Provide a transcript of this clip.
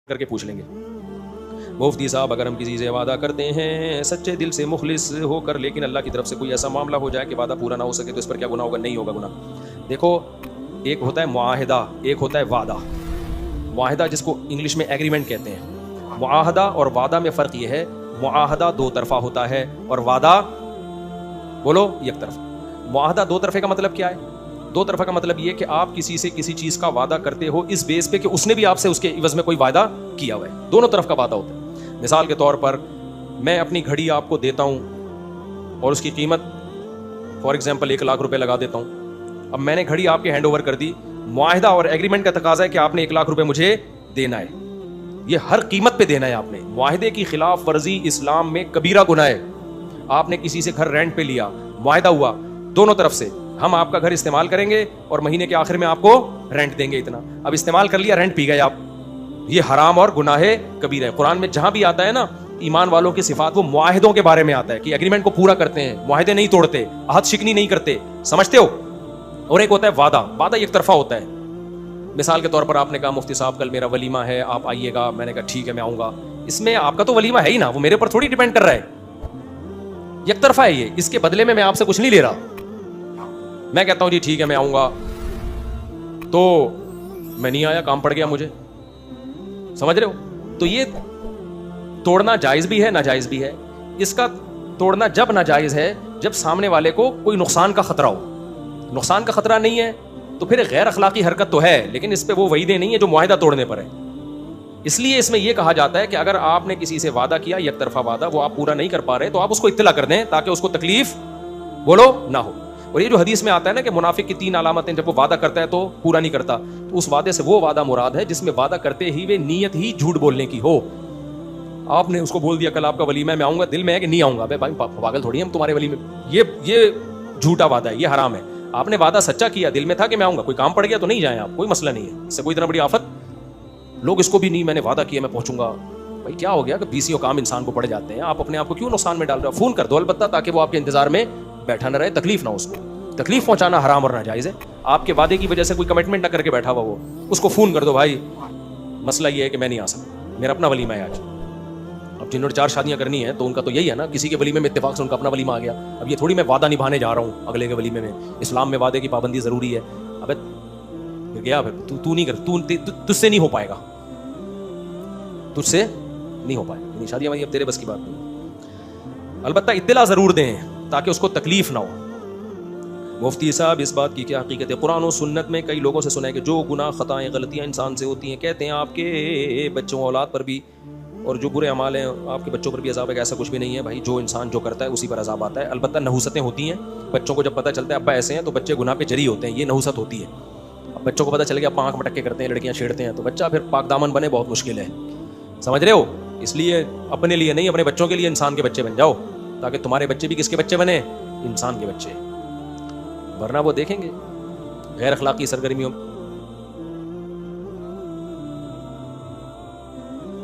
کر کے پوچھ لیں گے مفتی صاحب اگر ہم کسی سے وعدہ کرتے ہیں سچے دل سے مخلص ہو کر لیکن اللہ کی طرف سے کوئی ایسا معاملہ ہو جائے کہ وعدہ پورا نہ ہو سکے تو اس پر کیا گناہ ہوگا؟ نہیں ہوگا گناہ۔ دیکھو ایک ہوتا ہے معاہدہ، ایک ہوتا ہے وعدہ۔ معاہدہ جس کو انگلش میں ایگریمنٹ کہتے ہیں، معاہدہ اور وعدہ میں فرق یہ ہے معاہدہ دو طرفہ ہوتا ہے اور وعدہ بولو یک طرفہ۔ معاہدہ دو طرفے کا مطلب کیا ہے؟ دو طرفہ کا مطلب یہ کہ آپ کسی سے کسی چیز کا وعدہ کرتے ہو اس بیس پہ کہ اس نے بھی آپ سے اس کے عوض میں کوئی وعدہ کیا ہوا ہے، دونوں طرف کا وعدہ ہوتا ہے۔ مثال کے طور پر میں اپنی گھڑی آپ کو دیتا ہوں اور اس کی قیمت فار ایگزامپل 1,00,000 روپے لگا دیتا ہوں۔ اب میں نے گھڑی آپ کے ہینڈ اوور کر دی، معاہدہ اور ایگریمنٹ کا تقاضا ہے کہ آپ نے 1,00,000 روپے مجھے دینا ہے، یہ ہر قیمت پہ دینا ہے آپ نے۔ معاہدے کی خلاف ورزی اسلام میں کبیرہ گناہ ہے۔ آپ نے کسی سے گھر رینٹ پہ لیا، معاہدہ ہوا دونوں طرف سے، ہم آپ کا گھر استعمال کریں گے اور مہینے کے آخر میں آپ کو رینٹ دیں گے اتنا۔ اب استعمال کر لیا، رینٹ پی گئے آپ، یہ حرام اور گناہ کبیرہ ہے۔ قرآن میں جہاں بھی آتا ہے نا ایمان والوں کی صفات، وہ معاہدوں کے بارے میں آتا ہے کہ ایگریمنٹ کو پورا کرتے ہیں، معاہدے نہیں توڑتے، عہد شکنی نہیں کرتے، سمجھتے ہو؟ اور ایک ہوتا ہے وعدہ، وعدہ ایک طرفہ ہوتا ہے۔ مثال کے طور پر آپ نے کہا مفتی صاحب کل میرا ولیمہ ہے، آپ آئیے گا، میں نے کہا ٹھیک ہے میں آؤں گا۔ اس میں آپ کا تو ولیمہ ہے ہی نا، وہ میرے پر تھوڑی ڈیپینڈ کر رہا ہے، یک طرفہ ہے یہ، اس کے بدلے میں آپ سے کچھ نہیں لے رہا۔ میں کہتا ہوں جی ٹھیک ہے میں آؤں گا، تو میں نہیں آیا، کام پڑ گیا مجھے، سمجھ رہے ہو؟ تو یہ توڑنا جائز بھی ہے ناجائز بھی ہے۔ اس کا توڑنا جب ناجائز ہے جب سامنے والے کو کوئی نقصان کا خطرہ ہو۔ نقصان کا خطرہ نہیں ہے تو پھر غیر اخلاقی حرکت تو ہے، لیکن اس پہ وہ وعیدیں نہیں ہے جو معاہدہ توڑنے پر ہے۔ اس لیے اس میں یہ کہا جاتا ہے کہ اگر آپ نے کسی سے وعدہ کیا یک طرفہ وعدہ، وہ آپ پورا نہیں کر پا رہے تو آپ اس کو اطلاع کر دیں تاکہ اس کو تکلیف بولو نہ ہو۔ اور یہ جو حدیث میں آتا ہے نا کہ منافق کی 3 علامتیں، جب وہ وعدہ کرتا ہے تو پورا نہیں کرتا، تو اس وعدے سے وہ وعدہ مراد ہے جس میں وعدہ کرتے ہی وہ نیت ہی جھوٹ بولنے کی ہو۔ آپ نے اس کو بول دیا کل آپ کا ولیمہ ہے، میں آؤں گا، دل میں ہے کہ نہیں آؤں گا، بھائی پاگل تھوڑی ہم تمہارے ولیمے، یہ جھوٹا وعدہ ہے، یہ حرام ہے۔ آپ نے وعدہ سچا کیا، دل میں تھا کہ میں آؤں گا، کوئی کام پڑ گیا تو نہیں جائیں آپ، کوئی مسئلہ نہیں ہے، اس سے کوئی اتنا بڑی آفت۔ لوگ اس کو بھی نہیں، میں نے وعدہ کیا میں پہنچوں گا، بھائی کیا ہو گیا کہ 20 کام انسان کو پڑ جاتے ہیں، آپ اپنے آپ کو کیوں نقصان میں ڈال رہے ہو؟ فون کر دو البتہ، تاکہ وہ آپ کے انتظار میں بیٹھا نہ رہے، تکلیف نہ ہو اس کو۔ تکلیف پہنچانا حرام اور ناجائز ہے۔ آپ کے وعدے کی وجہ سے کوئی کمٹمنٹ نہ کر کے بیٹھا ہوا، وہ اس کو فون کر دو، بھائی مسئلہ یہ ہے کہ میں نہیں آ سکتا، میرا اپنا ولیمہ ہے آج۔ اب جنہوں نے 4 شادیاں کرنی ہیں تو ان کا تو یہی ہے نا، کسی کے ولیمے میں اتفاق سے ان کا اپنا ولیمہ آ گیا۔ اب یہ تھوڑی میں وعدہ نبھانے جا رہا ہوں اگلے کے ولیمے میں، اسلام میں وعدے کی پابندی ضروری ہے۔ ابے پھر گیا، پھر تو نہیں کر، تجھ سے نہیں ہو پائے گا، تجھ سے نہیں ہو پائے گا، شادیاں اب تیرے بس کی بات نہیں۔ البتہ اطلاع ضرور دیں تاکہ اس کو تکلیف نہ ہو۔ مفتی صاحب اس بات کی کیا حقیقت ہے؟ قرآن و سنت میں کئی لوگوں سے سنا ہے کہ جو گناہ خطائیں غلطیاں انسان سے ہوتی ہیں، کہتے ہیں آپ کے بچوں اولاد پر بھی اور جو برے اعمال ہیں آپ کے بچوں پر بھی عذاب ہے، ایسا کچھ بھی نہیں ہے بھائی، جو انسان جو کرتا ہے اسی پر عذاب آتا ہے۔ البتہ نحوستیں ہوتی ہیں، بچوں کو جب پتہ چلتا ہے ابا ایسے ہیں تو بچے گناہ پہ جری ہوتے ہیں، یہ نحوست ہوتی ہے۔ اب بچوں کو پتہ چل گیا ابا آنکھ مٹکے کرتے ہیں، لڑکیاں چھیڑتے ہیں، تو بچہ پھر پاک دامن بنے بہت مشکل ہے، سمجھ رہے ہو؟ اس لیے اپنے لیے نہیں، اپنے بچوں کے لیے انسان کے بچے بن جاؤ، تاکہ تمہارے بچے بھی کس کے بچے بنے؟ انسان کے بچے، ورنہ وہ دیکھیں گے غیر اخلاقی سرگرمیوں